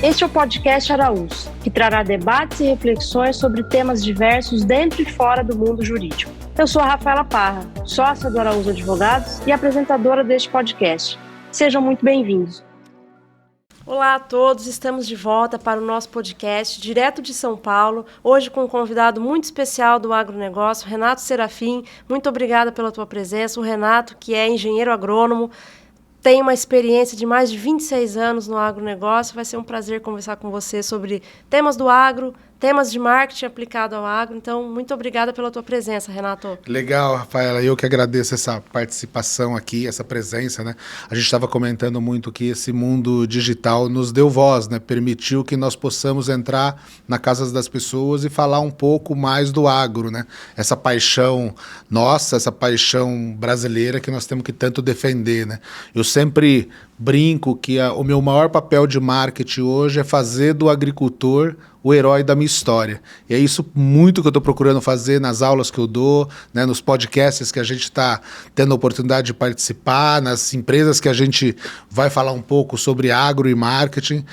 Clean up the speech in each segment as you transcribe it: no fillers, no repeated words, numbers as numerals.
Este é o podcast Araúz, que trará debates e reflexões sobre temas diversos dentro e fora do mundo jurídico. Eu sou a Rafaela Parra, sócia do Araúz Advogados e apresentadora deste podcast. Sejam muito bem-vindos. Olá a todos, estamos de volta para o nosso podcast direto de São Paulo, hoje com um convidado muito especial do agronegócio, Renato Serafim. Muito obrigada pela tua presença. O Renato, que é engenheiro agrônomo, tem uma experiência de mais de 26 anos no agronegócio. Vai ser um prazer conversar com você sobre temas do agro, temas de marketing aplicado ao agro. Então, muito obrigada pela tua presença, Renato. Legal, Rafaela. Eu que agradeço essa participação aqui, essa presença, né? A gente estava comentando muito que esse mundo digital nos deu voz, né? Permitiu que nós possamos entrar na casa das pessoas e falar um pouco mais do agro, né? Essa paixão nossa, essa paixão brasileira que nós temos que tanto defender, né? Eu sempre brinco que o meu maior papel de marketing hoje é fazer do agricultor o herói da minha história. E é isso muito que eu estou procurando fazer nas aulas que eu dou, né, nos podcasts que a gente está tendo a oportunidade de participar, nas empresas que a gente vai falar um pouco sobre agro e marketing.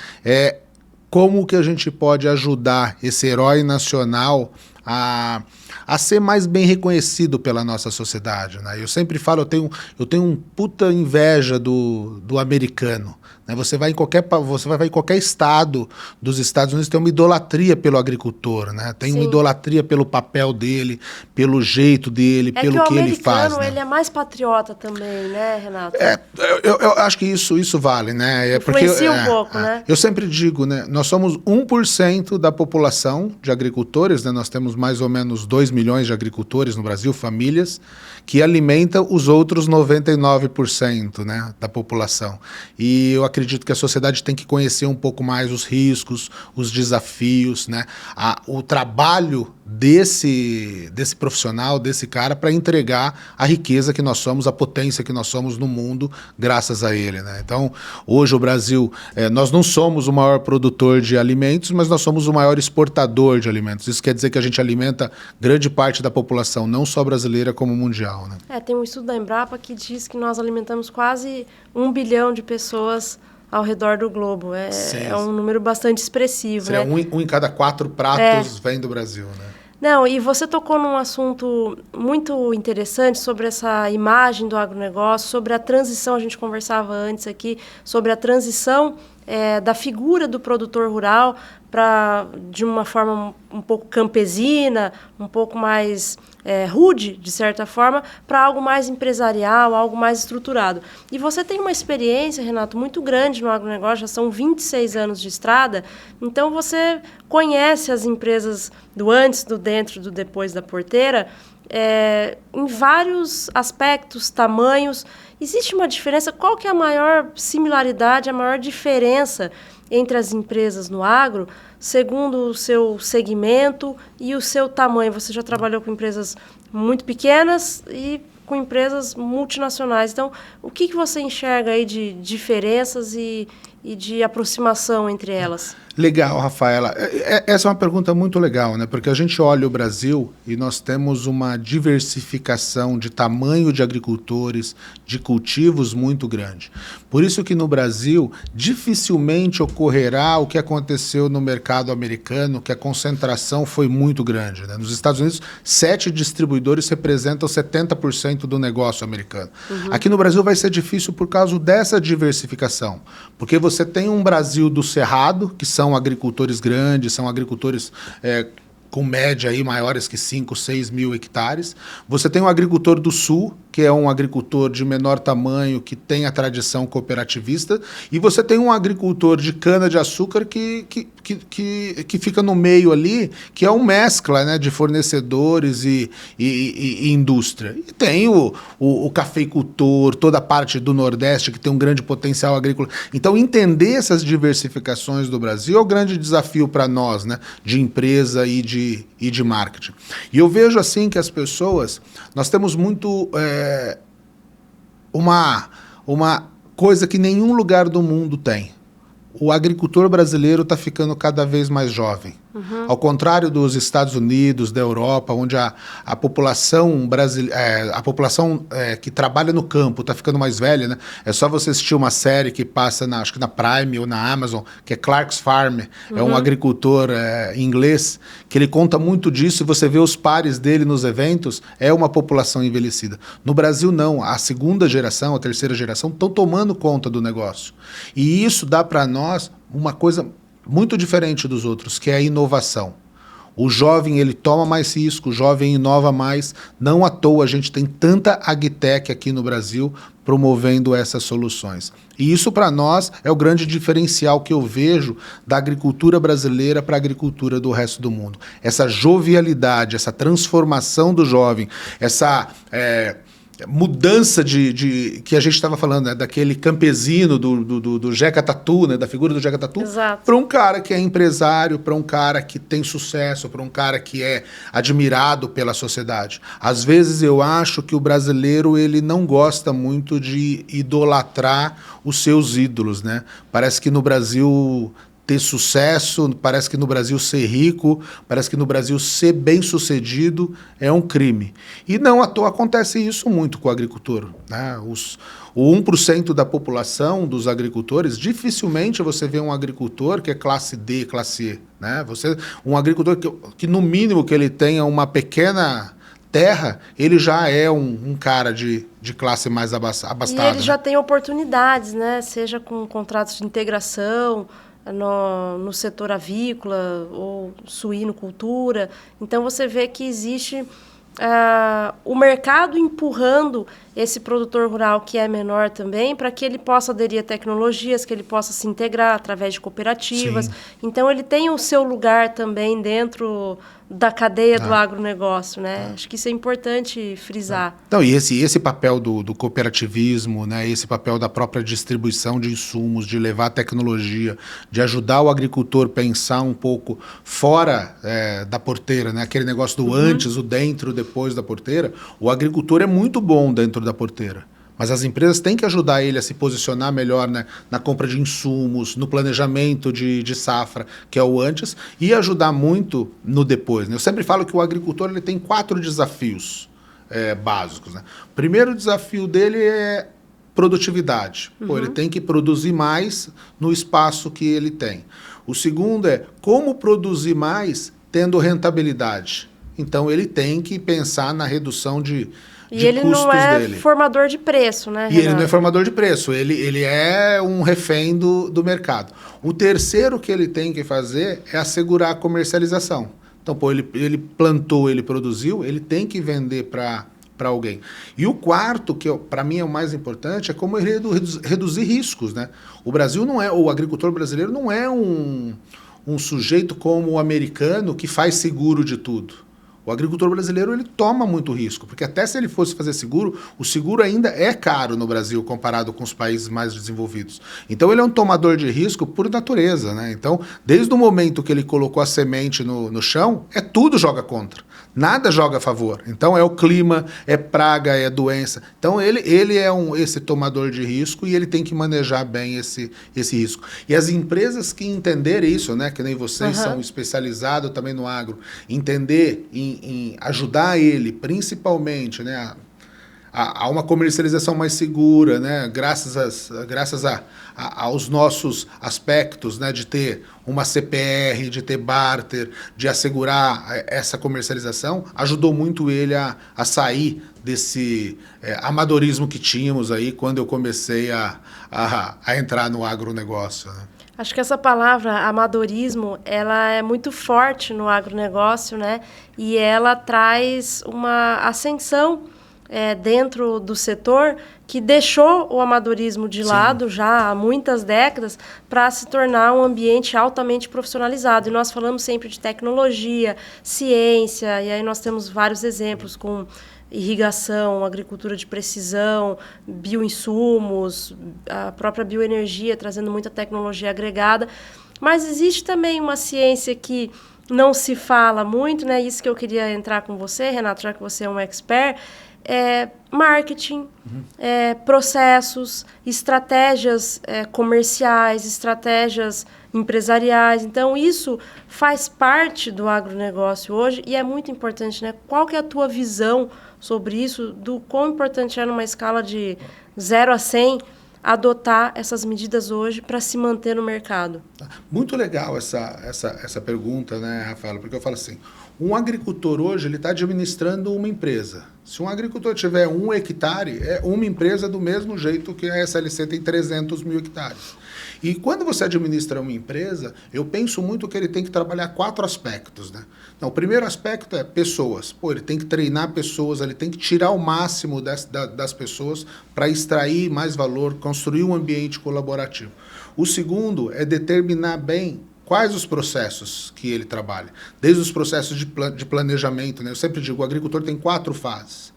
Como que a gente pode ajudar esse herói nacional a ser mais bem reconhecido pela nossa sociedade, né? Eu sempre falo, eu tenho um puta inveja do americano, né? Você vai em qualquer estado dos Estados Unidos, tem uma idolatria pelo agricultor, né? Tem uma idolatria pelo papel dele, pelo jeito dele, pelo que ele faz. O americano, ele é mais patriota também, né, Renato? Eu acho que isso vale, né? Influencia um pouco, né? Eu sempre digo, né? Nós somos 1% da população de agricultores, né? Nós temos mais ou menos 2 milhões de agricultores no Brasil, famílias, que alimentam os outros 99%, né, da população. E eu acredito que a sociedade tem que conhecer um pouco mais os riscos, os desafios, né, o trabalho desse profissional, desse cara, para entregar a riqueza que nós somos, a potência que nós somos no mundo, graças a ele, né? Então, hoje o Brasil, nós não somos o maior produtor de alimentos, mas nós somos o maior exportador de alimentos. Isso quer dizer que a gente alimenta grande parte da população, não só brasileira, como mundial, né? Tem um estudo da Embrapa que diz que nós alimentamos quase 1 bilhão de pessoas ao redor do globo. É um número bastante expressivo, né? Um em cada 4 pratos vem do Brasil, né? Não, e você tocou num assunto muito interessante sobre essa imagem do agronegócio, sobre a transição, a gente conversava antes aqui, sobre a transição da figura do produtor rural de uma forma um pouco campesina, um pouco mais rude, de certa forma, para algo mais empresarial, algo mais estruturado. E você tem uma experiência, Renato, muito grande no agronegócio, já são 26 anos de estrada, então você conhece as empresas do antes, do dentro, do depois da porteira, em vários aspectos, tamanhos. Existe uma diferença? Qual que é a maior similaridade, a maior diferença entre as empresas no agro, segundo o seu segmento e o seu tamanho? Você já trabalhou com empresas muito pequenas e com empresas multinacionais. Então, o que você enxerga aí de diferenças e de aproximação entre elas? Legal, Rafaela. Essa é uma pergunta muito legal, né? Porque a gente olha o Brasil e nós temos uma diversificação de tamanho de agricultores, de cultivos muito grande. Por isso que no Brasil dificilmente ocorrerá o que aconteceu no mercado americano, que a concentração foi muito grande, né? Nos Estados Unidos, 7 distribuidores representam 70% do negócio americano. Uhum. Aqui no Brasil vai ser difícil por causa dessa diversificação, porque você tem um Brasil do Cerrado, que são agricultores grandes, são agricultores com média aí maiores que 5, 6 mil hectares. Você tem um agricultor do Sul, que é um agricultor de menor tamanho, que tem a tradição cooperativista, e você tem um agricultor de cana-de-açúcar que fica no meio ali, que é um mescla, né, de fornecedores e indústria. E tem o cafeicultor, toda a parte do Nordeste, que tem um grande potencial agrícola. Então, entender essas diversificações do Brasil é o grande desafio para nós, né, de empresa e de marketing. E eu vejo assim que as pessoas, nós temos muito uma coisa que nenhum lugar do mundo tem. O agricultor brasileiro está ficando cada vez mais jovem. Ao contrário dos Estados Unidos, da Europa, onde a população brasileira, a população que trabalha no campo está ficando mais velha, né? É só você assistir uma série que passa, acho que na Prime ou na Amazon, que é Clark's Farm, é um agricultor inglês, que ele conta muito disso, e você vê os pares dele nos eventos, é uma população envelhecida. No Brasil, não. A segunda geração, a terceira geração estão tomando conta do negócio. E isso dá para nós uma coisa muito diferente dos outros, que é a inovação. O jovem, ele toma mais risco, o jovem inova mais. Não à toa a gente tem tanta agtech aqui no Brasil promovendo essas soluções. E isso, para nós, é o grande diferencial que eu vejo da agricultura brasileira para a agricultura do resto do mundo. Essa jovialidade, essa transformação do jovem, essa mudança que a gente estava falando, né, daquele campesino do Jeca Tatu, né, da figura do Jeca Tatu, para um cara que é empresário, para um cara que tem sucesso, para um cara que é admirado pela sociedade. Às vezes eu acho que o brasileiro, ele não gosta muito de idolatrar os seus ídolos, né? Parece que no Brasil ter sucesso, parece que no Brasil ser rico, parece que no Brasil ser bem-sucedido é um crime. E não à toa acontece isso muito com o agricultor, né? O 1% da população dos agricultores, dificilmente você vê um agricultor que é classe D, classe E, né? Um agricultor que no mínimo que ele tenha uma pequena terra, ele já é um cara de classe mais abastada. E ele já tem oportunidades, né? Seja com contratos de integração, no setor avícola ou suinocultura. Então, você vê que existe o mercado empurrando esse produtor rural que é menor também, para que ele possa aderir a tecnologias, que ele possa se integrar através de cooperativas. Sim. Então, ele tem o seu lugar também dentro da cadeia do agronegócio, né? Acho que isso é importante frisar. Então, e esse papel do cooperativismo, né? Esse papel da própria distribuição de insumos, de levar a tecnologia, de ajudar o agricultor a pensar um pouco fora da porteira, né? Aquele negócio do antes, o dentro, depois da porteira. O agricultor é muito bom dentro da porteira. Mas as empresas têm que ajudar ele a se posicionar melhor, né, na compra de insumos, no planejamento de safra, que é o antes, e ajudar muito no depois, né? Eu sempre falo que o agricultor, ele tem 4 desafios básicos, né? O primeiro desafio dele é produtividade. Ele tem que produzir mais no espaço que ele tem. O segundo é como produzir mais tendo rentabilidade. Então, ele tem que pensar na redução de ele não é formador de preço, né, Renato? E ele não é formador de preço, ele é um refém do mercado. O terceiro que ele tem que fazer é assegurar a comercialização. Então, ele plantou, ele produziu, ele tem que vender para alguém. E o quarto, que para mim é o mais importante, é como ele reduzir riscos, né? O agricultor brasileiro não é um sujeito como o americano que faz seguro de tudo. O agricultor brasileiro, ele toma muito risco, porque até se ele fosse fazer seguro, o seguro ainda é caro no Brasil comparado com os países mais desenvolvidos. Então, ele é um tomador de risco por natureza, né? Então, desde o momento que ele colocou a semente no chão, tudo joga contra. Nada joga a favor. Então, é o clima, é praga, é doença. Então, ele é esse tomador de risco e ele tem que manejar bem esse risco. E as empresas que entenderem isso, né, que nem vocês são especializados também no agro, entender em ajudar ele, principalmente, né, a uma comercialização mais segura, né, graças aos nossos aspectos, né, de ter uma CPR, de ter barter, de assegurar essa comercialização, ajudou muito ele a sair desse amadorismo que tínhamos aí quando eu comecei a entrar no agronegócio, né? Acho que essa palavra amadorismo, ela é muito forte no agronegócio, né? E ela traz uma ascensão dentro do setor que deixou o amadorismo de lado já há muitas décadas para se tornar um ambiente altamente profissionalizado. E nós falamos sempre de tecnologia, ciência, e aí nós temos vários exemplos com irrigação, agricultura de precisão, bioinsumos, a própria bioenergia, trazendo muita tecnologia agregada. Mas existe também uma ciência que não se fala muito, né? Isso que eu queria entrar com você, Renato, já que você é um expert, marketing, processos, estratégias comerciais, estratégias empresariais. Então, isso faz parte do agronegócio hoje e é muito importante, né? Qual que é a tua visão sobre isso, do quão importante é numa escala de 0 a 100 adotar essas medidas hoje para se manter no mercado? Muito legal essa pergunta, né, Rafaela? Porque eu falo assim, um agricultor hoje ele está administrando uma empresa. Se um agricultor tiver 1 hectare, é uma empresa do mesmo jeito que a SLC tem 300 mil hectares. E quando você administra uma empresa, eu penso muito que ele tem que trabalhar 4 aspectos, né? Então, o primeiro aspecto é pessoas. Pô, ele tem que treinar pessoas, ele tem que tirar o máximo das pessoas para extrair mais valor, construir um ambiente colaborativo. O segundo é determinar bem quais os processos que ele trabalha. Desde os processos de planejamento, né? Eu sempre digo, o agricultor tem 4 fases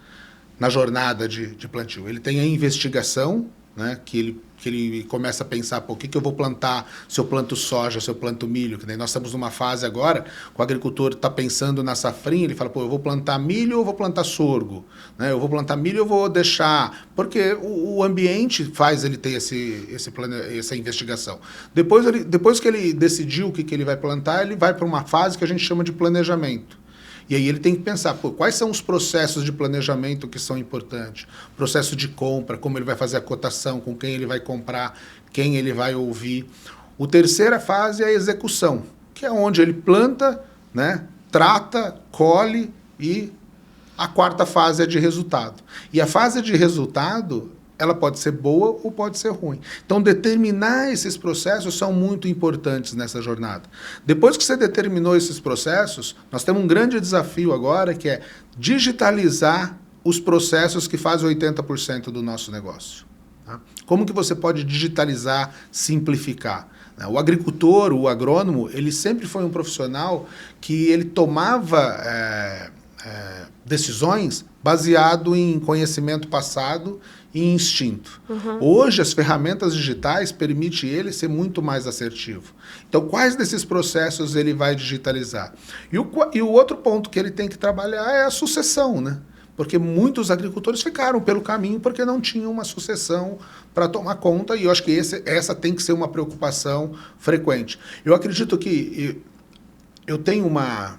na jornada de plantio. Ele tem a investigação, né? Que ele começa a pensar, pô, o que eu vou plantar, se eu planto soja, se eu planto milho, que daí nós estamos numa fase agora, que o agricultor está pensando na safrinha, ele fala, pô, eu vou plantar milho ou vou plantar sorgo, né? Eu vou plantar milho ou vou deixar, porque o ambiente faz ele ter essa investigação. Depois que ele decidiu o que ele vai plantar, ele vai para uma fase que a gente chama de planejamento. E aí ele tem que pensar, pô, quais são os processos de planejamento que são importantes? Processo de compra, como ele vai fazer a cotação, com quem ele vai comprar, quem ele vai ouvir. A terceira fase é a execução, que é onde ele planta, né, trata, colhe, e a 4ª fase é de resultado. E a fase de resultado, ela pode ser boa ou pode ser ruim. Então, determinar esses processos são muito importantes nessa jornada. Depois que você determinou esses processos, nós temos um grande desafio agora, que é digitalizar os processos que fazem 80% do nosso negócio. Tá? Como que você pode digitalizar, simplificar? O agricultor, o agrônomo, ele sempre foi um profissional que ele tomava decisões baseado em conhecimento passado e instinto. Hoje, as ferramentas digitais permitem ele ser muito mais assertivo. Então, quais desses processos ele vai digitalizar? E o outro ponto que ele tem que trabalhar é a sucessão, né? Porque muitos agricultores ficaram pelo caminho porque não tinham uma sucessão para tomar conta, e eu acho que essa tem que ser uma preocupação frequente. Eu acredito que eu tenho uma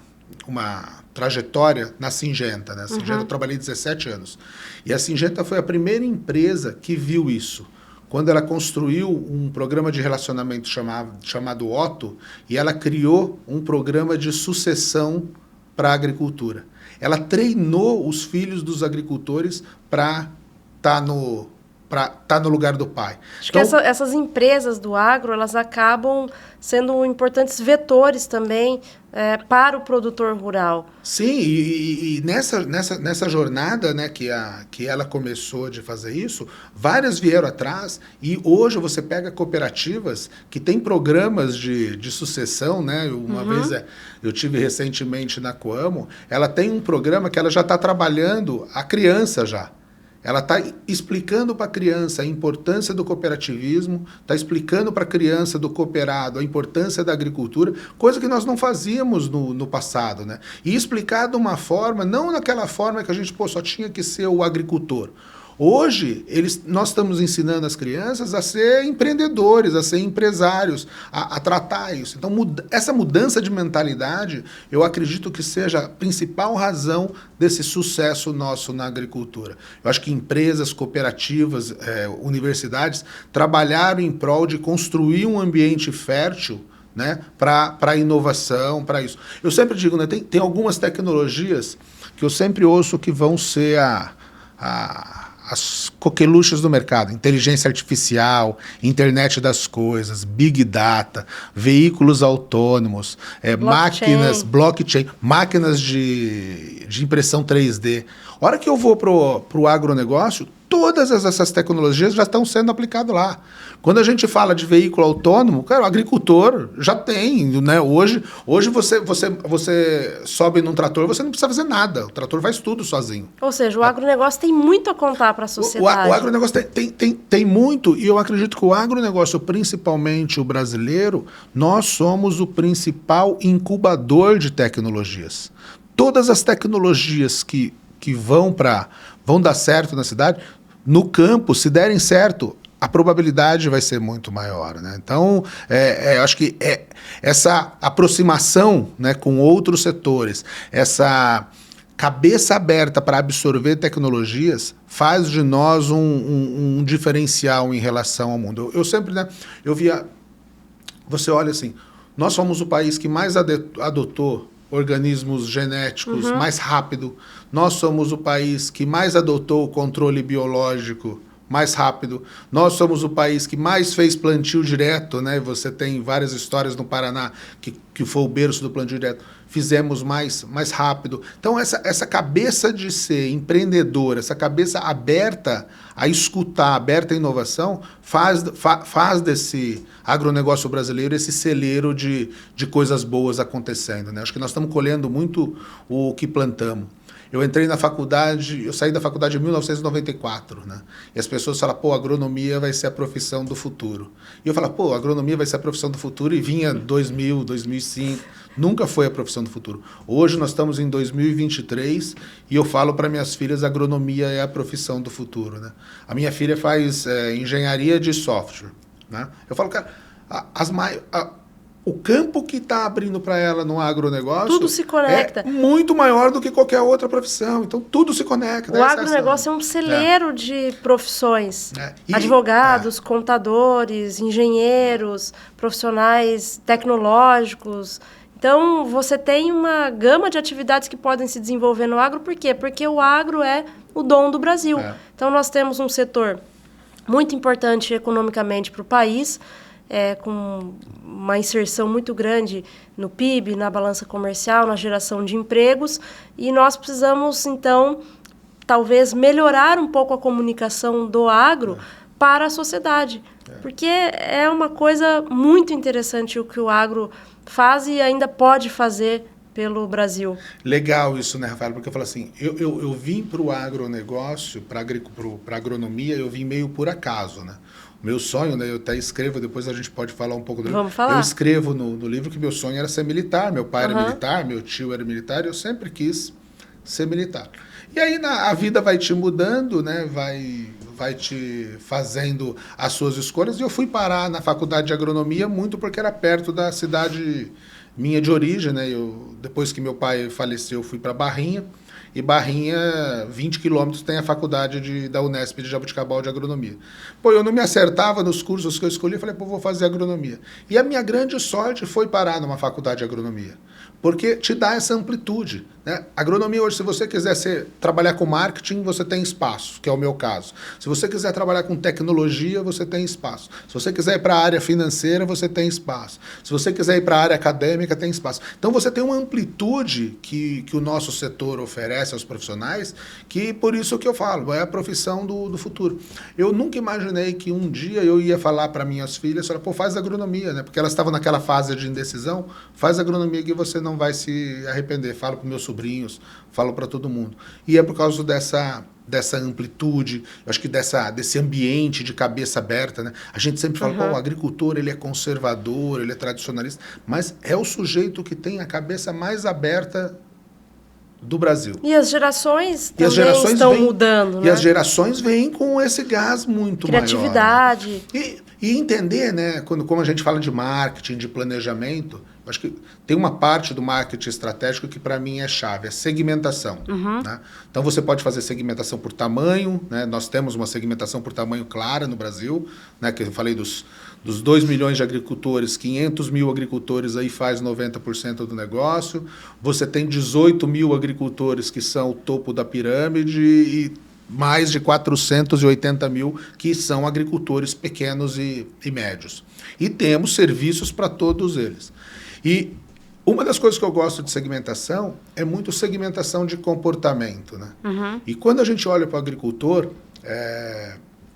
trajetória na Syngenta, né? A Syngenta eu trabalhei 17 anos. E a Syngenta foi a primeira empresa que viu isso. Quando ela construiu um programa de relacionamento chamado Otto, e ela criou um programa de sucessão para a agricultura. Ela treinou os filhos dos agricultores para estar no lugar do pai. Acho que essas empresas do agro, elas acabam sendo importantes vetores também para o produtor rural. Sim, e nessa jornada, né, que ela começou de fazer isso, várias vieram atrás, e hoje você pega cooperativas que têm programas de sucessão, né? Uma vez eu tive recentemente na Coamo, ela tem um programa que ela já está trabalhando a criança já. Ela está explicando para a criança a importância do cooperativismo, está explicando para a criança do cooperado a importância da agricultura, coisa que nós não fazíamos no passado, né? E explicar de uma forma, não naquela forma que a gente só tinha que ser o agricultor. Hoje, nós estamos ensinando as crianças a ser empreendedores, a ser empresários, a tratar isso. Então, essa mudança de mentalidade, eu acredito que seja a principal razão desse sucesso nosso na agricultura. Eu acho que empresas, cooperativas, universidades trabalharam em prol de construir um ambiente fértil, né, para a inovação, para isso. Eu sempre digo, né, tem algumas tecnologias que eu sempre ouço que vão ser as coqueluches do mercado: inteligência artificial, internet das coisas, big data, veículos autônomos, máquinas, blockchain, máquinas de impressão 3D. A hora que eu vou para o agronegócio, todas essas tecnologias já estão sendo aplicadas lá. Quando a gente fala de veículo autônomo, cara, o agricultor já tem, né? Hoje você sobe num trator, você não precisa fazer nada. O trator faz tudo sozinho. Ou seja, o agronegócio tem muito a contar para a sociedade. O agronegócio tem muito, e eu acredito que o agronegócio, principalmente o brasileiro, nós somos o principal incubador de tecnologias. Todas as tecnologias que que vão dar certo na cidade, no campo, se derem certo, a probabilidade vai ser muito maior, né? Então, eu acho que essa aproximação, né, com outros setores, essa cabeça aberta para absorver tecnologias, faz de nós um diferencial em relação ao mundo. Eu sempre, né, eu via... Você olha assim, nós somos o país que mais adotou organismos genéticos mais rápido, nós somos o país que mais adotou o controle biológico mais rápido, nós somos o país que mais fez plantio direto, né? Você tem várias histórias no Paraná que foi o berço do plantio direto, fizemos mais rápido. Então essa cabeça de ser empreendedor, essa cabeça aberta a escutar, aberta à inovação, faz desse agronegócio brasileiro esse celeiro de coisas boas acontecendo, né? Acho que nós estamos colhendo muito o que plantamos. Eu entrei na faculdade, eu saí da faculdade em 1994, né? E as pessoas falam, pô, agronomia vai ser a profissão do futuro. E eu falo, pô, agronomia vai ser a profissão do futuro, e vinha 2000, 2005, nunca foi a profissão do futuro. Hoje nós estamos em 2023 e eu falo para minhas filhas, agronomia é a profissão do futuro, né? A minha filha faz engenharia de software, né? Eu falo, cara, o campo que está abrindo para ela no agronegócio... Tudo se conecta. É muito maior do que qualquer outra profissão. Então, tudo se conecta. O agronegócio é um celeiro de profissões. Advogados, contadores, engenheiros, profissionais tecnológicos. Então, você tem uma gama de atividades que podem se desenvolver no agro. Por quê? Porque o agro é o dom do Brasil. Então, nós temos um setor muito importante economicamente para o país, com uma inserção muito grande no PIB, na balança comercial, na geração de empregos, e nós precisamos, então, talvez melhorar um pouco a comunicação do agro para a sociedade, porque é uma coisa muito interessante o que o agro faz e ainda pode fazer pelo Brasil. Legal isso, né, Rafael? Porque eu falo assim, eu vim para o agronegócio, para a agronomia, eu vim meio por acaso, né? Meu sonho, né, eu até escrevo, depois a gente pode falar um pouco do livro. Vamos falar. Eu escrevo no livro que meu sonho era ser militar. Meu pai era militar, meu tio era militar, eu sempre quis ser militar. E aí a vida vai te mudando, né, vai te fazendo as suas escolhas. E eu fui parar na faculdade de agronomia muito porque era perto da cidade minha de origem, né? Depois que meu pai faleceu, eu fui para Barrinha. E Barrinha, 20 quilômetros, tem a faculdade da Unesp de Jaboticabal de agronomia. Pô, eu não me acertava nos cursos que eu escolhi, eu falei, pô, vou fazer agronomia. E a minha grande sorte foi parar numa faculdade de agronomia, porque te dá essa amplitude, né? Agronomia hoje, se você quiser trabalhar com marketing, você tem espaço, que é o meu caso. Se você quiser trabalhar com tecnologia, você tem espaço. Se você quiser ir para a área financeira, você tem espaço. Se você quiser ir para a área acadêmica, tem espaço. Então você tem uma amplitude que o nosso setor oferece aos profissionais, que por isso que eu falo, é a profissão do futuro. Eu nunca imaginei que um dia eu ia falar para minhas filhas, pô, faz agronomia, né? Porque elas estavam naquela fase de indecisão, faz agronomia que você não vai se arrepender. Falo para meus sobrinhos, falo para todo mundo. E é por causa dessa amplitude, eu acho que desse ambiente de cabeça aberta, né? A gente sempre fala, pô, o agricultor, ele é conservador, ele é tradicionalista, mas é o sujeito que tem a cabeça mais aberta do Brasil. E as gerações também estão mudando, né? E as gerações vêm com esse gás muito criatividade. Maior. Né? E entender, né, como a gente fala de marketing, de planejamento, acho que tem uma parte do marketing estratégico que para mim é chave, é segmentação. Né? Então você pode fazer segmentação por tamanho, né? Nós temos uma segmentação por tamanho clara no Brasil, né? Que eu falei dos 2 milhões de agricultores, 500 mil agricultores aí faz 90% do negócio. Você tem 18 mil agricultores que são o topo da pirâmide e mais de 480 mil que são agricultores pequenos e médios. E temos serviços para todos eles. E uma das coisas que eu gosto de segmentação é muito segmentação de comportamento, né? E quando a gente olha para o agricultor,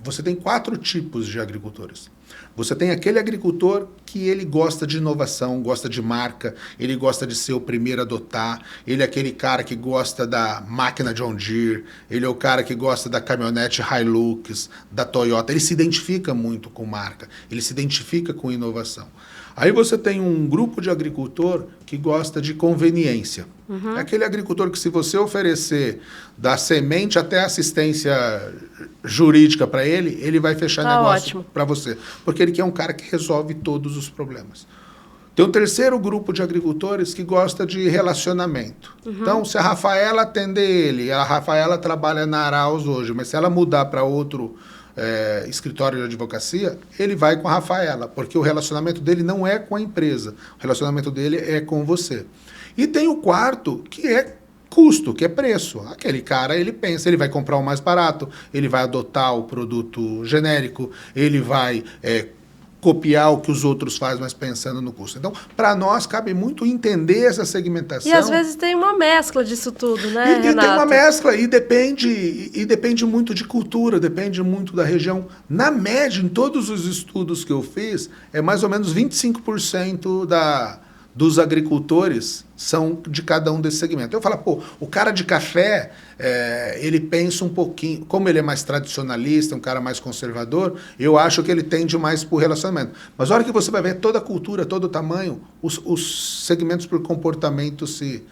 você tem 4 tipos de agricultores. Você tem aquele agricultor que ele gosta de inovação, gosta de marca, ele gosta de ser o primeiro a adotar, ele é aquele cara que gosta da máquina John Deere, ele é o cara que gosta da caminhonete Hilux, da Toyota, ele se identifica muito com marca, ele se identifica com inovação. Aí você tem um grupo de agricultor que gosta de conveniência. É aquele agricultor que, se você oferecer da semente até assistência jurídica para ele, ele vai fechar negócio para você. Porque ele quer um cara que resolve todos os problemas. Tem um terceiro grupo de agricultores que gosta de relacionamento. Então, se a Rafaela atender ele, a Rafaela trabalha na Arauz hoje, mas se ela mudar para outro escritório de advocacia, ele vai com a Rafaela, porque o relacionamento dele não é com a empresa, o relacionamento dele é com você. E tem o quarto, que é custo, que é preço. Aquele cara, ele pensa, ele vai comprar o mais barato, ele vai adotar o produto genérico, ele vai copiar o que os outros fazem, mas pensando no custo. Então, para nós, cabe muito entender essa segmentação. E às vezes tem uma mescla disso tudo, né, Renato? Tem uma mescla e depende muito de cultura, depende muito da região. Na média, em todos os estudos que eu fiz, é mais ou menos 25% dos agricultores são de cada um desses segmentos. Eu falo, pô, o cara de café, ele pensa um pouquinho, como ele é mais tradicionalista, um cara mais conservador, eu acho que ele tende mais para o relacionamento. Mas a hora que você vai ver toda a cultura, todo o tamanho, os segmentos por comportamento se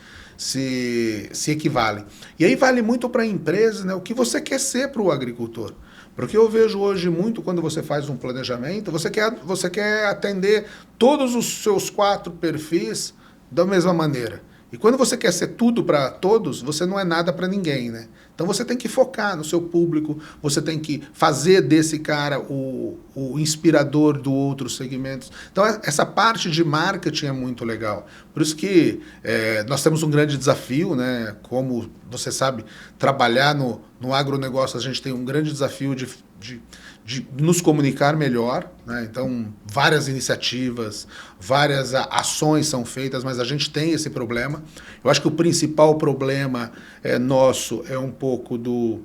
equivalem. E aí vale muito para a empresa, né, o que você quer ser para o agricultor. Porque eu vejo hoje muito, quando você faz um planejamento, você quer atender todos os seus 4 perfis da mesma maneira. E quando você quer ser tudo para todos, você não é nada para ninguém, né? Então você tem que focar no seu público, você tem que fazer desse cara o inspirador do outros segmentos. Então essa parte de marketing é muito legal. Por isso que nós temos um grande desafio, né? Como você sabe, trabalhar no agronegócio, a gente tem um grande desafio de nos comunicar melhor, né? Então, várias iniciativas, várias ações são feitas, mas a gente tem esse problema. Eu acho que o principal problema nosso é um pouco de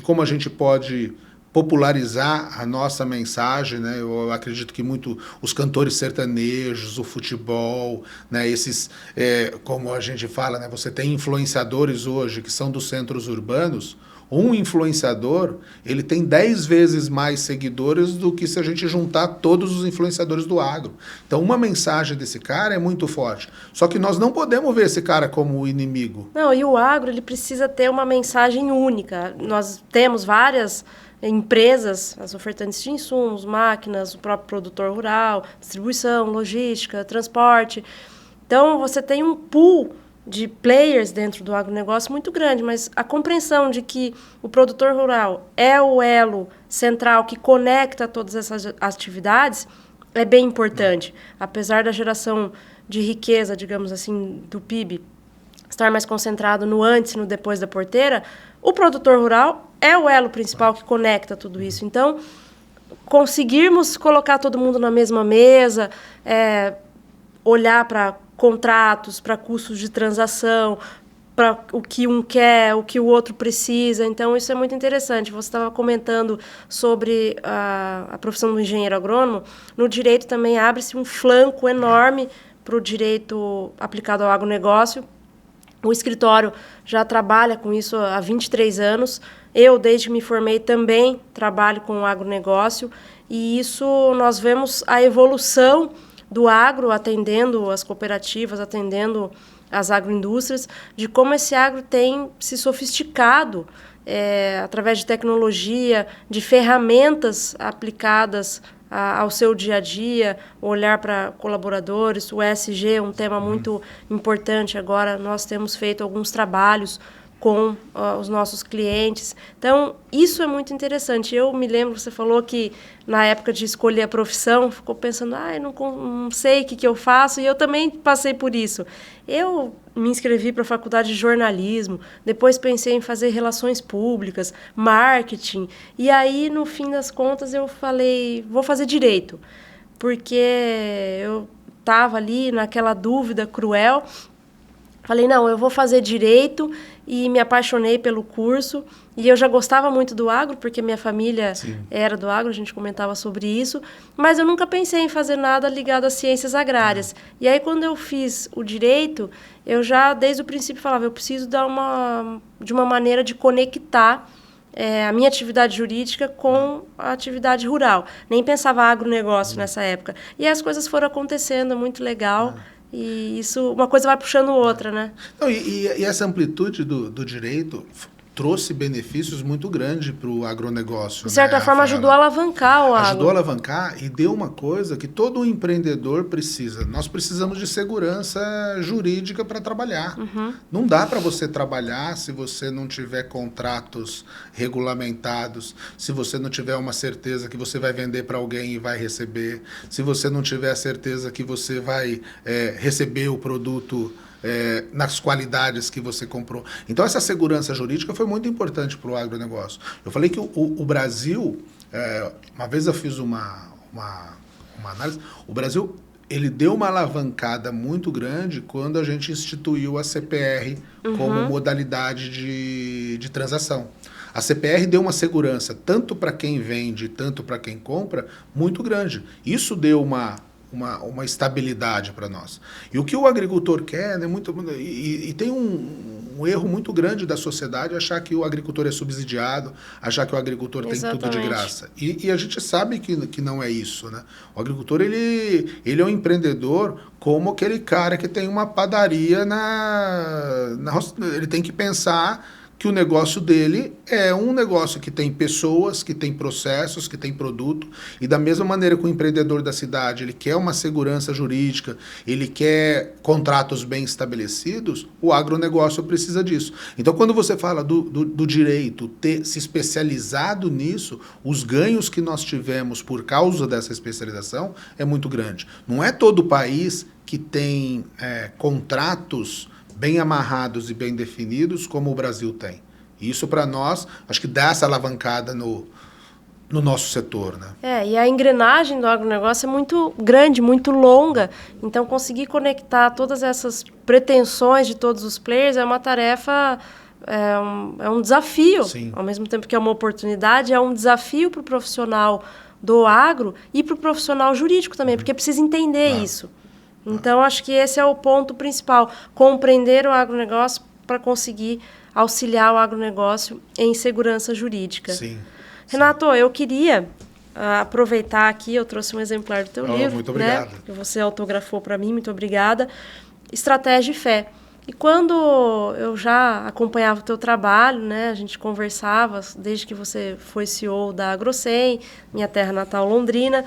como a gente pode popularizar a nossa mensagem, né? Eu acredito que muito os cantores sertanejos, o futebol, né? Esses, como a gente fala, né? Você tem influenciadores hoje que são dos centros urbanos. Um influenciador, ele tem 10 vezes mais seguidores do que se a gente juntar todos os influenciadores do agro. Então, uma mensagem desse cara é muito forte. Só que nós não podemos ver esse cara como o inimigo. Não, e o agro, ele precisa ter uma mensagem única. Nós temos várias empresas, as ofertantes de insumos, máquinas, o próprio produtor rural, distribuição, logística, transporte. Então, você tem um pool de players dentro do agronegócio muito grande, mas a compreensão de que o produtor rural é o elo central que conecta todas essas atividades é bem importante. Apesar da geração de riqueza, digamos assim, do PIB estar mais concentrado no antes e no depois da porteira, o produtor rural é o elo principal que conecta tudo isso. Então, conseguirmos colocar todo mundo na mesma mesa, olhar para contratos, para custos de transação, para o que um quer, o que o outro precisa. Então, isso é muito interessante. Você estava comentando sobre a profissão do engenheiro agrônomo. No direito também abre-se um flanco enorme para o direito aplicado ao agronegócio. O escritório já trabalha com isso há 23 anos. Eu, desde que me formei, também trabalho com o agronegócio. E isso nós vemos a evolução do agro, atendendo as cooperativas, atendendo as agroindústrias, de como esse agro tem se sofisticado através de tecnologia, de ferramentas aplicadas ao seu dia a dia, olhar para colaboradores, o ESG é um tema muito importante. Agora nós temos feito alguns trabalhos com os nossos clientes. Então, isso é muito interessante. Eu me lembro, você falou que na época de escolher a profissão, ficou pensando, não sei o que eu faço, e eu também passei por isso. Eu me inscrevi para a faculdade de jornalismo, depois pensei em fazer relações públicas, marketing, e aí, no fim das contas, eu falei, vou fazer direito, porque eu estava ali naquela dúvida cruel. Falei, não, eu vou fazer direito, e me apaixonei pelo curso. E eu já gostava muito do agro, porque minha família era do agro, a gente comentava sobre isso. Mas eu nunca pensei em fazer nada ligado às ciências agrárias. E aí, quando eu fiz o direito, eu já, desde o princípio, falava, eu preciso de uma maneira de conectar a minha atividade jurídica com a atividade rural. Nem pensava agronegócio nessa época. E as coisas foram acontecendo, muito legal. E isso, uma coisa vai puxando outra, né? Não, e essa amplitude do direito trouxe benefícios muito grandes para o agronegócio. De certa forma, ajudou a alavancar o agro. Ajudou a alavancar e deu uma coisa que todo empreendedor precisa. Nós precisamos de segurança jurídica para trabalhar. Não dá para você trabalhar se você não tiver contratos regulamentados, se você não tiver uma certeza que você vai vender para alguém e vai receber, se você não tiver a certeza que você vai receber o produto nas qualidades que você comprou. Então, essa segurança jurídica foi muito importante para o agronegócio. Eu falei que o Brasil, uma vez eu fiz uma análise, o Brasil ele deu uma alavancada muito grande quando a gente instituiu a CPR como modalidade de transação. A CPR deu uma segurança, tanto para quem vende, tanto para quem compra, muito grande. Isso deu uma estabilidade para nós. E o que o agricultor quer, né, e tem um erro muito grande da sociedade achar que o agricultor é subsidiado, achar que o agricultor tem tudo de graça. E a gente sabe que não é isso, né? O agricultor ele é um empreendedor como aquele cara que tem uma padaria ele tem que pensar que o negócio dele é um negócio que tem pessoas, que tem processos, que tem produto, e da mesma maneira que o empreendedor da cidade, ele quer uma segurança jurídica, ele quer contratos bem estabelecidos, o agronegócio precisa disso. Então, quando você fala do direito ter se especializado nisso, os ganhos que nós tivemos por causa dessa especialização é muito grande. Não é todo país que tem contratos bem amarrados e bem definidos, como o Brasil tem. Isso, para nós, acho que dá essa alavancada no nosso setor, né? E a engrenagem do agronegócio é muito grande, muito longa. Então, conseguir conectar todas essas pretensões de todos os players é uma tarefa, é um desafio. Sim. Ao mesmo tempo que é uma oportunidade, é um desafio para o profissional do agro e para o profissional jurídico também, porque precisa entender isso. Então, acho que esse é o ponto principal, compreender o agronegócio para conseguir auxiliar o agronegócio em segurança jurídica. Sim. Renato, eu queria aproveitar aqui, eu trouxe um exemplar do teu livro, muito obrigado. Que você autografou para mim, muito obrigada, Estratégia e Fé. E quando eu já acompanhava o teu trabalho, né, a gente conversava desde que você foi CEO da AgroSem, minha terra natal, Londrina,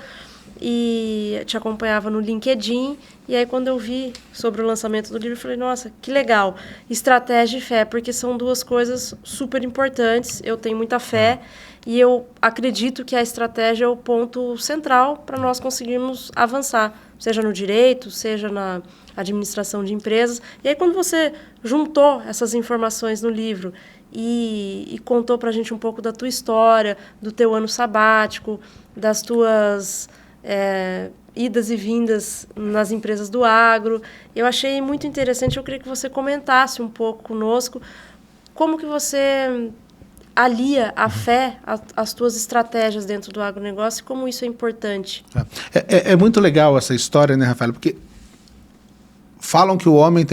e te acompanhava no LinkedIn, e aí quando eu vi sobre o lançamento do livro, eu falei, nossa, que legal, estratégia e fé, porque são duas coisas super importantes, eu tenho muita fé, e eu acredito que a estratégia é o ponto central para nós conseguirmos avançar, seja no direito, seja na administração de empresas. E aí quando você juntou essas informações no livro e contou para a gente um pouco da tua história, do teu ano sabático, das tuas idas e vindas nas empresas do agro, eu achei muito interessante. Eu queria que você comentasse um pouco conosco como que você alia a fé às tuas estratégias dentro do agronegócio e como isso é importante. É muito legal essa história, né, Rafael? Porque falam que o homem,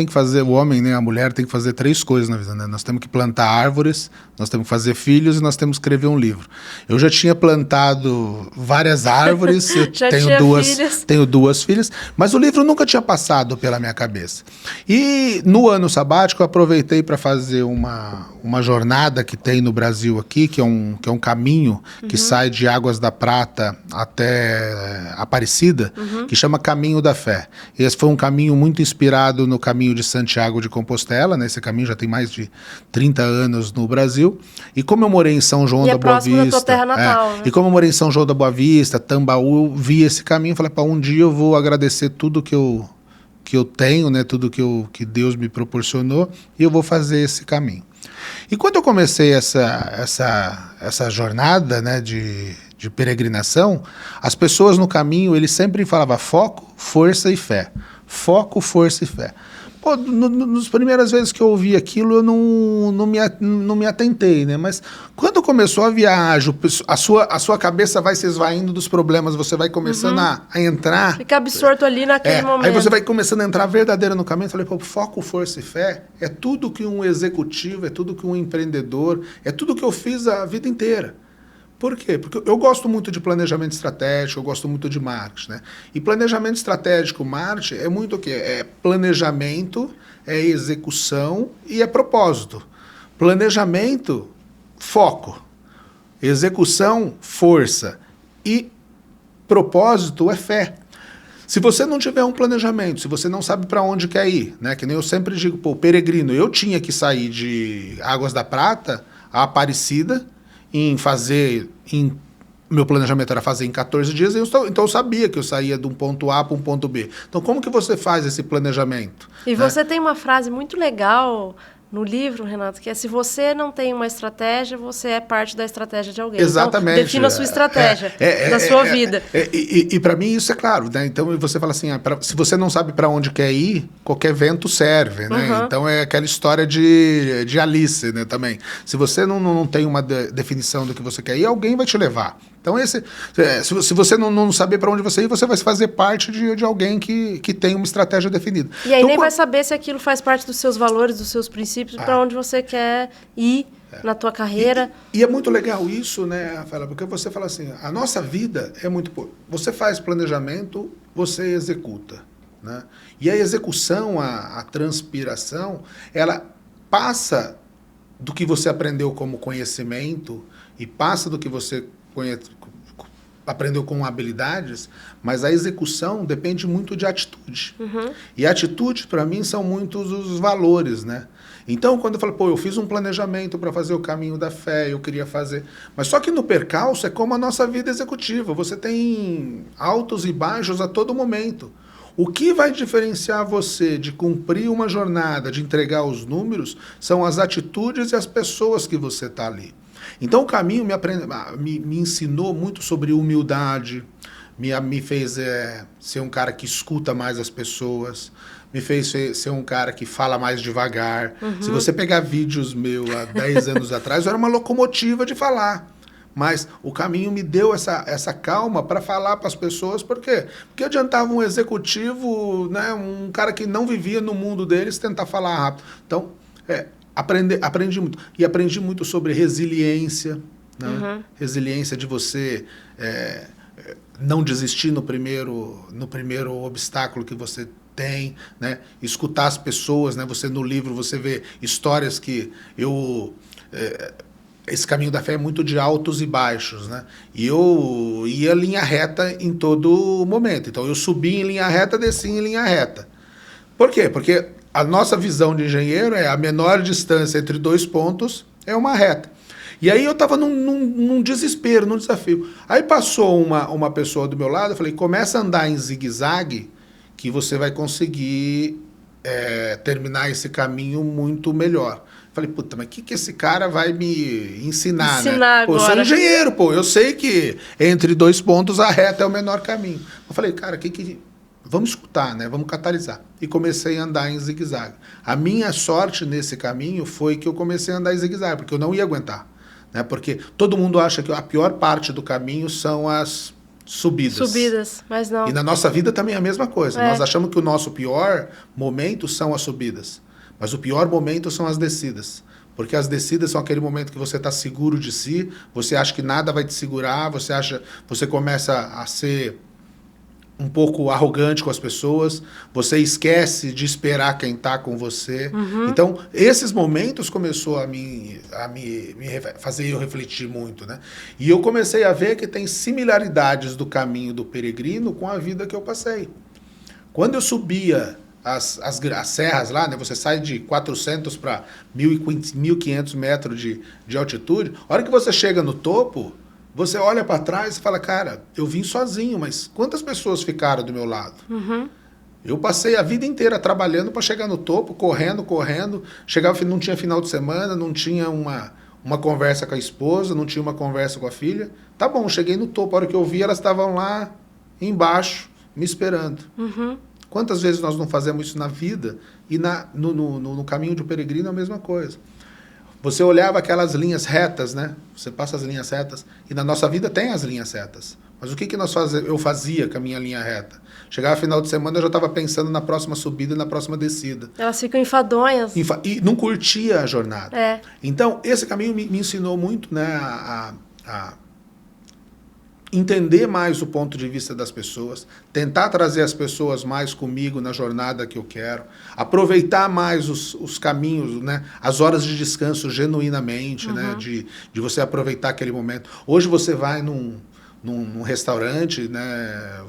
né, a mulher tem que fazer 3 coisas na vida, né? Nós temos que plantar árvores, nós temos que fazer filhos e nós temos que escrever um livro. Eu já tinha plantado várias árvores, eu tenho 2 filhas, mas o livro nunca tinha passado pela minha cabeça. E no ano sabático eu aproveitei para fazer uma jornada que tem no Brasil aqui, que é um caminho que sai de Águas da Prata até Aparecida, que chama Caminho da Fé. E esse foi um caminho muito inspirado no caminho de Santiago de Compostela, né? Esse caminho já tem mais de 30 anos no Brasil. E como eu morei em São João da Boa Vista, da tua terra natal, né? E como eu morei em São João da Boa Vista, Tambaú, vi esse caminho, falei, um dia eu vou agradecer tudo que eu tenho, né? Tudo que Deus me proporcionou, e eu vou fazer esse caminho. E quando eu comecei essa jornada, né, de peregrinação, as pessoas no caminho, eles sempre falavam foco, força e fé. Foco, força e fé. Pô, nas primeiras vezes que eu ouvi aquilo, eu não me atentei, né? Mas quando começou a viagem, a sua cabeça vai se esvaindo dos problemas, você vai começando a entrar... Fica absorto ali naquele momento. Aí você vai começando a entrar verdadeiro no caminho. Eu falei, pô, foco, força e fé é tudo que um executivo, é tudo que um empreendedor, é tudo que eu fiz a vida inteira. Por quê? Porque eu gosto muito de planejamento estratégico, eu gosto muito de marketing, né? E planejamento estratégico, marketing, é muito o quê? É planejamento, é execução e é propósito. Planejamento, foco. Execução, força. E propósito é fé. Se você não tiver um planejamento, se você não sabe para onde quer ir, né? Que nem eu sempre digo, pô, peregrino, eu tinha que sair de Águas da Prata a Aparecida, meu planejamento era fazer em 14 dias, então eu sabia que eu saía de um ponto A para um ponto B. Então, como que você faz esse planejamento? E você tem uma frase muito legal no livro, Renato, que é: se você não tem uma estratégia, você é parte da estratégia de alguém. Exatamente. Então, defina a sua estratégia da sua vida. E para mim isso é claro, né? Então você fala assim, se você não sabe para onde quer ir, qualquer vento serve, né? Então é aquela história de Alice, né, também. Se você não tem uma definição do que você quer ir, alguém vai te levar. Então, se você não saber para onde você ir, você vai fazer parte de alguém que tem uma estratégia definida. E aí então, nem vai saber se aquilo faz parte dos seus valores, dos seus princípios, para onde você quer ir na tua carreira. E é muito legal isso, né, Rafaela? Porque você fala assim, a nossa vida é muito... Você faz planejamento, você executa, né? E a execução, a transpiração, ela passa do que você aprendeu como conhecimento e passa do que você aprendeu com habilidades, mas a execução depende muito de atitude. E atitude, para mim, são muitos os valores, né? Então, quando eu falo, pô, eu fiz um planejamento para fazer o caminho da fé, eu queria fazer... Mas só que no percalço é como a nossa vida executiva. Você tem altos e baixos a todo momento. O que vai diferenciar você de cumprir uma jornada, de entregar os números, são as atitudes e as pessoas que você está ali. Então o caminho me ensinou muito sobre humildade, me fez ser um cara que escuta mais as pessoas, me fez ser um cara que fala mais devagar. Se você pegar vídeos meus há 10 anos atrás, eu era uma locomotiva de falar. Mas o caminho me deu essa calma para falar para as pessoas. Por quê? Porque adiantava um executivo, né, um cara que não vivia no mundo deles, tentar falar rápido. Então, aprendi muito. E aprendi muito sobre resiliência, né? Resiliência de você não desistir no primeiro obstáculo que você tem, né? Escutar as pessoas, né? Você no livro você vê histórias que esse caminho da fé é muito de altos e baixos, né? E eu ia linha reta em todo momento. Então eu subi em linha reta, desci em linha reta. Por quê? Porque a nossa visão de engenheiro é a menor distância entre dois pontos é uma reta. E aí eu estava num desespero, num desafio. Aí passou uma pessoa do meu lado, eu falei, começa a andar em zigue-zague que você vai conseguir terminar esse caminho muito melhor. Falei, puta, mas o que esse cara vai me ensinar, né? Pô, eu sou engenheiro, pô, eu sei que entre dois pontos a reta é o menor caminho. Eu falei, cara, vamos escutar, né? Vamos catalisar. E comecei a andar em zigue-zague. A minha sorte nesse caminho foi que eu comecei a andar em zigue-zague, porque eu não ia aguentar, né? Porque todo mundo acha que a pior parte do caminho são as subidas, mas não. E na nossa vida também é a mesma coisa. Nós achamos que o nosso pior momento são as subidas. Mas o pior momento são as descidas. Porque as descidas são aquele momento que você está seguro de si, você acha que nada vai te segurar, você começa a ser um pouco arrogante com as pessoas, você esquece de esperar quem está com você. Então, esses momentos começou a me fazer eu refletir muito, né? E eu comecei a ver que tem similaridades do caminho do peregrino com a vida que eu passei. Quando eu subia as serras lá, né? Você sai de 400 para 1.500 metros de altitude. A hora que você chega no topo, você olha para trás e fala, cara, eu vim sozinho, mas quantas pessoas ficaram do meu lado? Eu passei a vida inteira trabalhando para chegar no topo, correndo. Chegava, não tinha final de semana, não tinha uma conversa com a esposa, não tinha uma conversa com a filha. Tá bom, cheguei no topo. A hora que eu vi, elas estavam lá embaixo, me esperando. Quantas vezes nós não fazemos isso na vida? E no caminho de um peregrino é a mesma coisa. Você olhava aquelas linhas retas, né? Você passa as linhas retas, e na nossa vida tem as linhas retas. Mas o que eu fazia com a minha linha reta? Chegava final de semana, eu já estava pensando na próxima subida e na próxima descida. Elas ficam enfadonhas. E não curtia a jornada. É. Então, esse caminho me ensinou muito, né, a entender mais o ponto de vista das pessoas, tentar trazer as pessoas mais comigo na jornada que eu quero, aproveitar mais os caminhos, né, as horas de descanso genuinamente, né, de você aproveitar aquele momento. Hoje você vai num restaurante, né,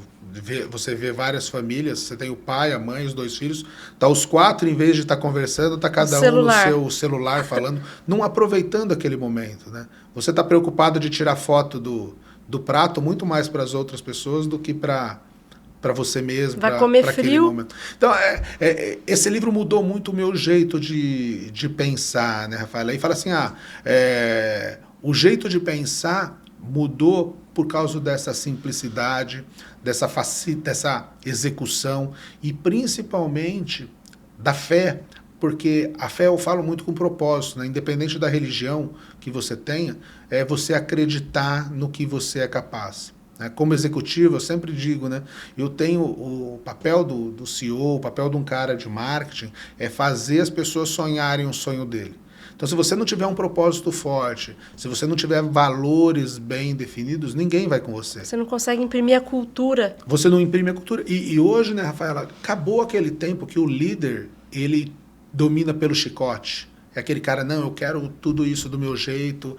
você vê várias famílias, você tem o pai, a mãe, os 2 filhos, tá os 4, em vez de estar conversando, tá cada um no seu celular falando, não aproveitando aquele momento, né? Você está preocupado de tirar foto do prato muito mais para as outras pessoas do que para você mesmo, vai comer aquele momento. Então, esse livro mudou muito o meu jeito de pensar, né, Rafaela? E fala assim, o jeito de pensar mudou por causa dessa simplicidade, dessa execução e principalmente da fé, porque a fé eu falo muito com propósito, né? Independente da religião que você tenha, é você acreditar no que você é capaz. Né? Como executivo, eu sempre digo, né? Eu tenho o papel do CEO, o papel de um cara de marketing, é fazer as pessoas sonharem o sonho dele. Então, se você não tiver um propósito forte, se você não tiver valores bem definidos, ninguém vai com você. Você não consegue imprimir a cultura. Você não imprime a cultura. E hoje, né, Rafaela, acabou aquele tempo que o líder, ele domina pelo chicote. É aquele cara, não, eu quero tudo isso do meu jeito,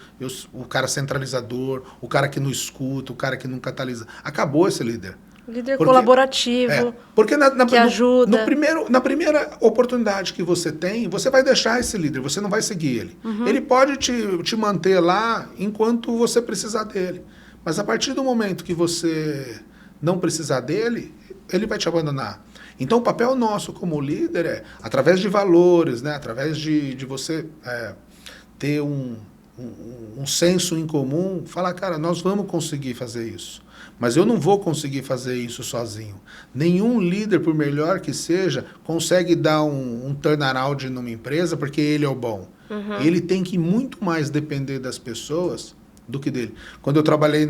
o cara centralizador, o cara que não escuta, o cara que não catalisa. Acabou esse líder. Líder colaborativo, porque que ajuda. Na primeira oportunidade que você tem, você vai deixar esse líder, você não vai seguir ele. Ele pode te manter lá enquanto você precisar dele. Mas a partir do momento que você não precisar dele, ele vai te abandonar. Então, o papel nosso como líder é, através de valores, né, através de você ter um senso em comum, falar, cara, nós vamos conseguir fazer isso. Mas eu não vou conseguir fazer isso sozinho. Nenhum líder, por melhor que seja, consegue dar um turnaround numa empresa porque ele é o bom. Ele tem que muito mais depender das pessoas do que dele. Quando eu trabalhei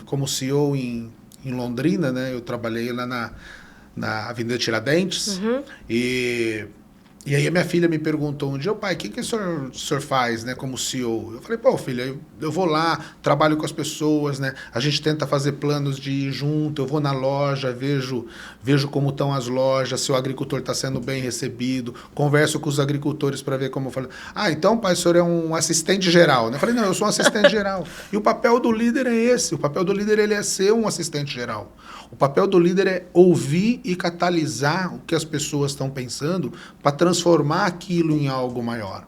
como CEO em Londrina, né, eu trabalhei lá na Avenida Tiradentes, e aí a minha filha me perguntou um dia, pai, o que o senhor faz, né, como CEO? Eu falei, pô, filha, eu vou lá, trabalho com as pessoas, né, a gente tenta fazer planos de ir junto, eu vou na loja, vejo como estão as lojas, se o agricultor está sendo bem recebido, converso com os agricultores para ver como eu falo. Então, pai, o senhor é um assistente geral, né? Eu falei, não, eu sou um assistente geral. E o papel do líder é esse, o papel do líder ele é ser um assistente geral. O papel do líder é ouvir e catalisar o que as pessoas estão pensando para transformar aquilo em algo maior.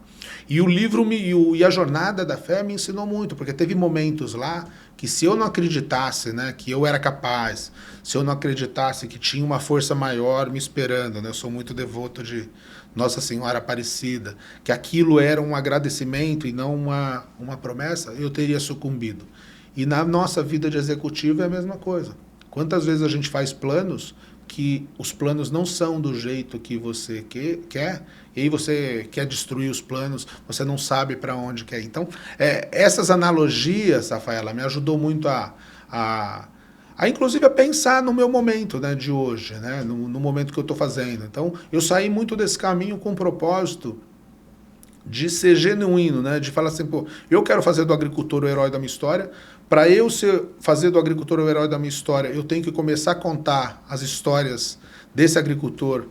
E o livro e a jornada da fé me ensinou muito, porque teve momentos lá que se eu não acreditasse, né, que eu era capaz, se eu não acreditasse que tinha uma força maior me esperando, né, eu sou muito devoto de Nossa Senhora Aparecida, que aquilo era um agradecimento e não uma promessa, eu teria sucumbido. E na nossa vida de executivo é a mesma coisa. Quantas vezes a gente faz planos que os planos não são do jeito que você quer, e aí você quer destruir os planos, você não sabe para onde quer ir. Então, essas analogias, Rafaela, me ajudou muito a inclusive a pensar no meu momento, né, de hoje, né, no momento que eu estou fazendo. Então, eu saí muito desse caminho com o propósito de ser genuíno, né, de falar assim, pô, eu quero fazer do agricultor o herói da minha história. Para eu fazer do agricultor o herói da minha história, eu tenho que começar a contar as histórias desse agricultor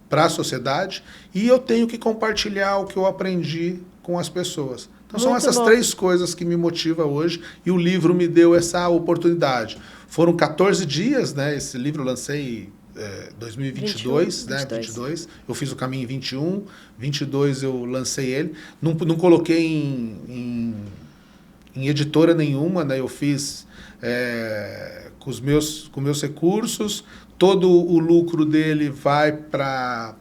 para a sociedade e eu tenho que compartilhar o que eu aprendi com as pessoas. Então são essas 3 coisas que me motivam hoje e o livro me deu essa oportunidade. Foram 14 dias, né? Esse livro eu lancei em 2022, né? 22. Eu fiz o caminho em 21, 22 eu lancei ele. Não coloquei em editora nenhuma, né? Eu fiz com os meus recursos, todo o lucro dele vai para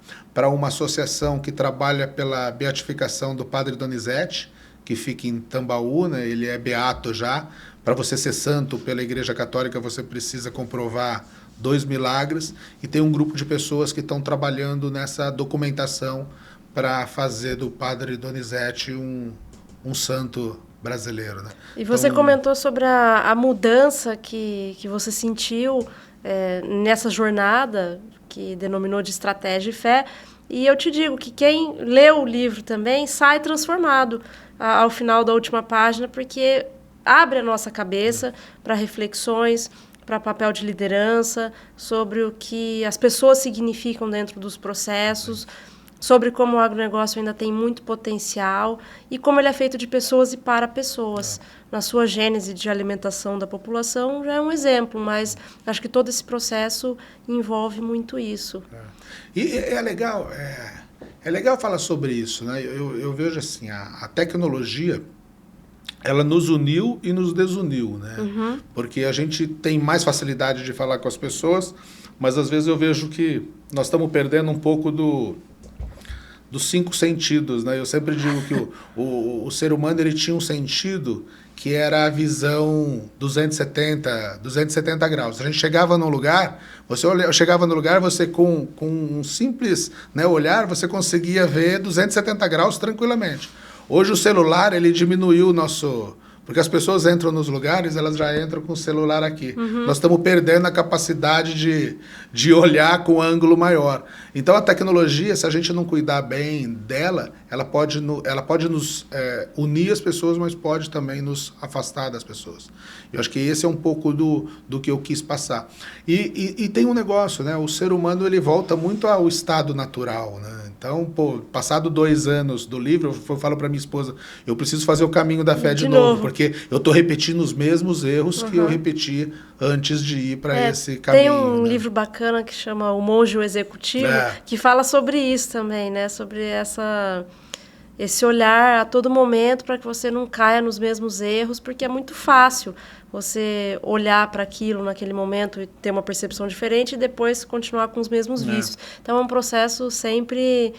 uma associação que trabalha pela beatificação do Padre Donizete, que fica em Tambaú, né? Ele é beato já. Para você ser santo pela Igreja Católica, você precisa comprovar 2 milagres, e tem um grupo de pessoas que estão trabalhando nessa documentação para fazer do Padre Donizete um santo brasileiro, né? E você comentou sobre a mudança que você sentiu nessa jornada, que denominou de estratégia e fé, e eu te digo que quem leu o livro também sai transformado ao final da última página, porque abre a nossa cabeça para reflexões, para papel de liderança, sobre o que as pessoas significam dentro dos processos, sobre como o agronegócio ainda tem muito potencial e como ele é feito de pessoas e para pessoas. Na sua gênese de alimentação da população já é um exemplo, mas acho que todo esse processo envolve muito isso. E é legal, é legal falar sobre isso, né? Eu vejo assim, a tecnologia, ela nos uniu e nos desuniu, né? Uhum. Porque a gente tem mais facilidade de falar com as pessoas, mas às vezes eu vejo que nós estamos perdendo um pouco dos 5 sentidos, né? Eu sempre digo que o ser humano ele tinha um sentido que era a visão 270 graus. A gente chegava num lugar, você com um simples, né, olhar, você conseguia ver 270 graus tranquilamente. Hoje o celular, ele diminuiu o nosso... Porque as pessoas entram nos lugares, elas já entram com o celular aqui. Uhum. Nós estamos perdendo a capacidade de olhar com ângulo maior. Então, a tecnologia, se a gente não cuidar bem dela, ela pode nos unir as pessoas, mas pode também nos afastar das pessoas. Eu acho que esse é um pouco do que eu quis passar. E tem um negócio, né? O ser humano ele volta muito ao estado natural, né? Então, passado 2 anos do livro, eu falo para minha esposa, eu preciso fazer o caminho da fé de novo, porque eu estou repetindo os mesmos erros que eu repeti antes de ir para esse caminho. Tem um livro bacana que chama O Monge e o Executivo, que fala sobre isso também, né? Sobre esse olhar a todo momento para que você não caia nos mesmos erros, porque é muito fácil você olhar para aquilo naquele momento e ter uma percepção diferente e depois continuar com os mesmos vícios. Então é um processo sempre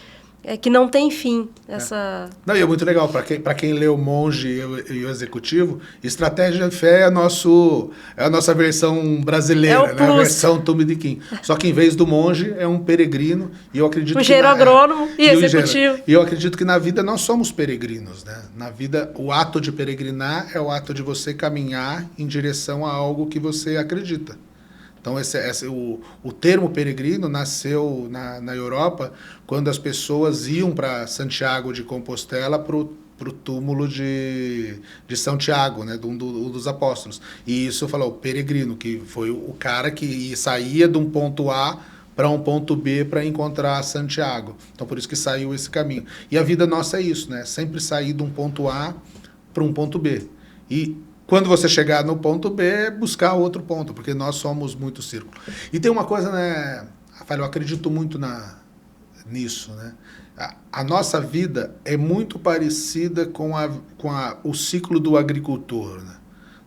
que não tem fim. Não, e é muito legal, para quem lê O Monge e o Executivo, Estratégia de Fé é a nossa versão brasileira, né? A versão Tumidiquim. Só que em vez do monge é um peregrino, e eu acredito que engenheiro agrônomo e executivo. E eu acredito que na vida nós somos peregrinos, né? Na vida, o ato de peregrinar é o ato de você caminhar em direção a algo que você acredita. Então, o termo peregrino nasceu na Europa quando as pessoas iam para Santiago de Compostela para o túmulo de São Tiago, né, um dos apóstolos. E isso falou o peregrino, que foi o cara que saía de um ponto A para um ponto B para encontrar Santiago. Então, por isso que saiu esse caminho. E a vida nossa é isso, né? Sempre sair de um ponto A para um ponto B. E quando você chegar no ponto B, buscar outro ponto, porque nós somos muito círculo. E tem uma coisa, né, Rafael, eu acredito muito nisso, né? A nossa vida é muito parecida com o ciclo do agricultor,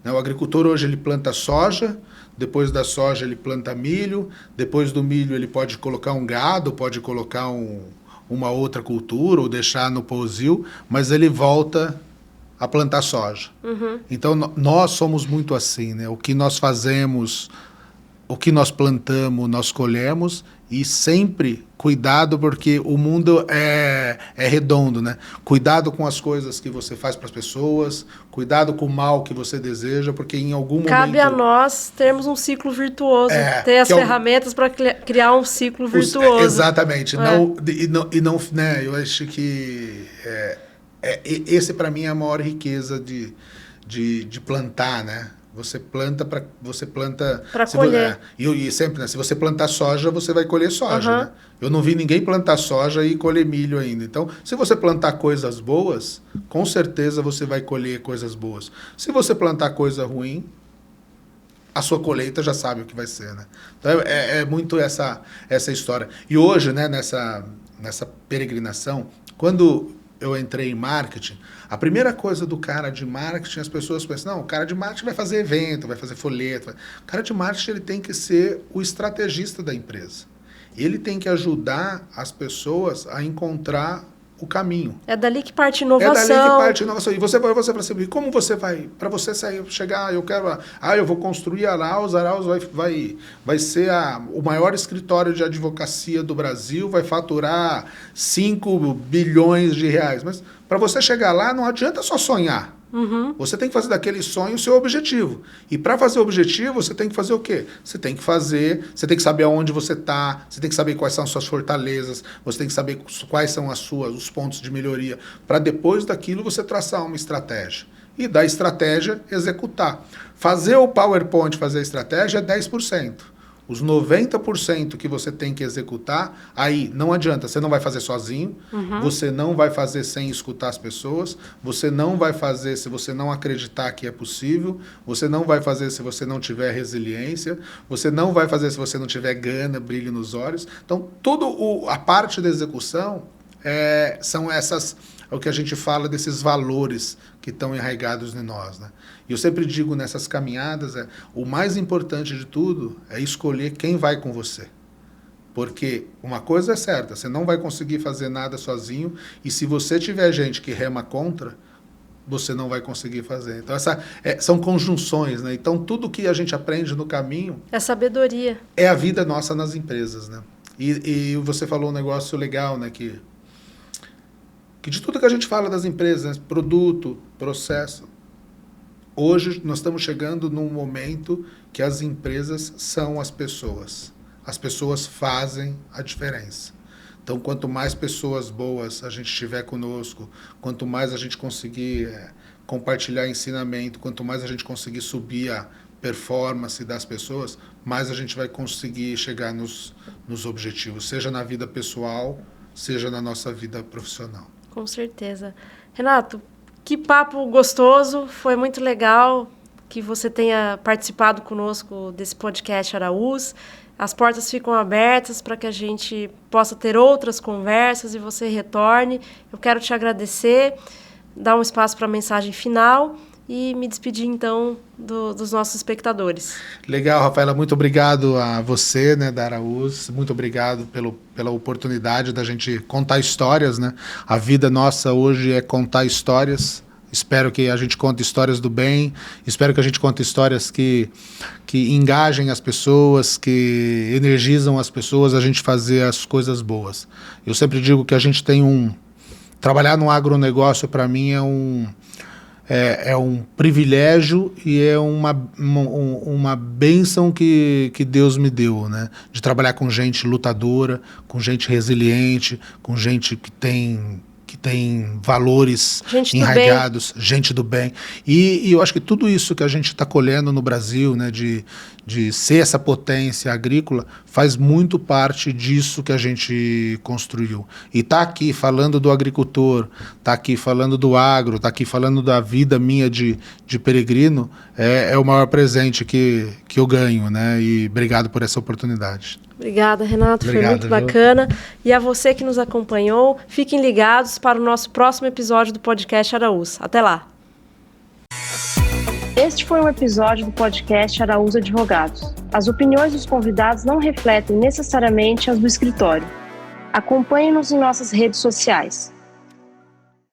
né? O agricultor hoje ele planta soja, depois da soja ele planta milho, depois do milho ele pode colocar um gado, pode colocar uma outra cultura ou deixar no pousio, mas ele volta a plantar soja. Uhum. Então, nós somos muito assim, né? O que nós fazemos, o que nós plantamos, nós colhemos, e sempre cuidado, porque o mundo é redondo, né? Cuidado com as coisas que você faz para as pessoas, cuidado com o mal que você deseja, porque em algum momento... Cabe a nós termos um ciclo virtuoso, ter as ferramentas para criar um ciclo virtuoso. Exatamente. Não, né? Eu acho que... esse para mim é a maior riqueza de plantar, né? Você planta para colher. E sempre, né? Se você plantar soja, você vai colher soja, né? Eu não vi ninguém plantar soja e colher milho ainda. Então, se você plantar coisas boas, com certeza você vai colher coisas boas. Se você plantar coisa ruim, a sua colheita já sabe o que vai ser, né? Então é muito essa história. E hoje, né, nessa peregrinação, quando eu entrei em marketing, a primeira coisa do cara de marketing, as pessoas pensam, não, o cara de marketing vai fazer evento, vai fazer folheto. O cara de marketing ele tem que ser o estrategista da empresa. Ele tem que ajudar as pessoas a encontrar o caminho. É dali que parte a inovação. É dali que parte a inovação. E você fala assim, e como você vai, para você chegar, eu vou construir a Arauz vai ser o maior escritório de advocacia do Brasil, vai faturar 5 bilhões de reais. Mas para você chegar lá, não adianta só sonhar. Uhum. Você tem que fazer daquele sonho o seu objetivo. E para fazer o objetivo, você tem que fazer o quê? Você tem que saber aonde você está, você tem que saber quais são as suas fortalezas, você tem que saber quais são os pontos de melhoria, para depois daquilo você traçar uma estratégia. E da estratégia, executar. Fazer o PowerPoint, fazer a estratégia é 10%. Os 90% que você tem que executar, aí não adianta, você não vai fazer sozinho, você não vai fazer sem escutar as pessoas, você não vai fazer se você não acreditar que é possível, você não vai fazer se você não tiver resiliência, você não vai fazer se você não tiver gana, brilho nos olhos. Então, a parte da execução são o que a gente fala desses valores que estão enraigados em nós, né? E eu sempre digo nessas caminhadas, o mais importante de tudo é escolher quem vai com você. Porque uma coisa é certa, você não vai conseguir fazer nada sozinho, e se você tiver gente que rema contra, você não vai conseguir fazer. Então, são conjunções, né? Então, tudo que a gente aprende no caminho... É sabedoria. É a vida nossa nas empresas, né? E você falou um negócio legal, né? Que de tudo que a gente fala das empresas, né? Produto, processo... Hoje nós estamos chegando num momento que as empresas são as pessoas. As pessoas fazem a diferença. Então, quanto mais pessoas boas a gente tiver conosco, quanto mais a gente conseguir compartilhar ensinamento, quanto mais a gente conseguir subir a performance das pessoas, mais a gente vai conseguir chegar nos objetivos, seja na vida pessoal, seja na nossa vida profissional. Com certeza. Renato, que papo gostoso, foi muito legal que você tenha participado conosco desse podcast Arauz. As portas ficam abertas para que a gente possa ter outras conversas e você retorne. Eu quero te agradecer, dar um espaço para a mensagem final e me despedir, então, dos nossos espectadores. Legal, Rafaela. Muito obrigado a você, né, da Arauz. Muito obrigado pela oportunidade da gente contar histórias, né? A vida nossa hoje é contar histórias. Espero que a gente conte histórias do bem. Espero que a gente conte histórias que engajem as pessoas, que energizam as pessoas a gente fazer as coisas boas. Eu sempre digo que a gente tem trabalhar no agronegócio, para mim, é um privilégio e é uma bênção que Deus me deu, né? De trabalhar com gente lutadora, com gente resiliente, com gente que tem valores enraigados, gente do bem. E eu acho que tudo isso que a gente está colhendo no Brasil, né, de ser essa potência agrícola, faz muito parte disso que a gente construiu. E tá aqui falando do agricultor, tá aqui falando do agro, tá aqui falando da vida minha de peregrino, é o maior presente que eu ganho, né? E obrigado por essa oportunidade. Obrigada, Renato. Obrigado, foi muito bacana. E a você que nos acompanhou, fiquem ligados para o nosso próximo episódio do podcast Arauz. Até lá! Este foi um episódio do podcast Arauz Advogados. As opiniões dos convidados não refletem necessariamente as do escritório. Acompanhe-nos em nossas redes sociais.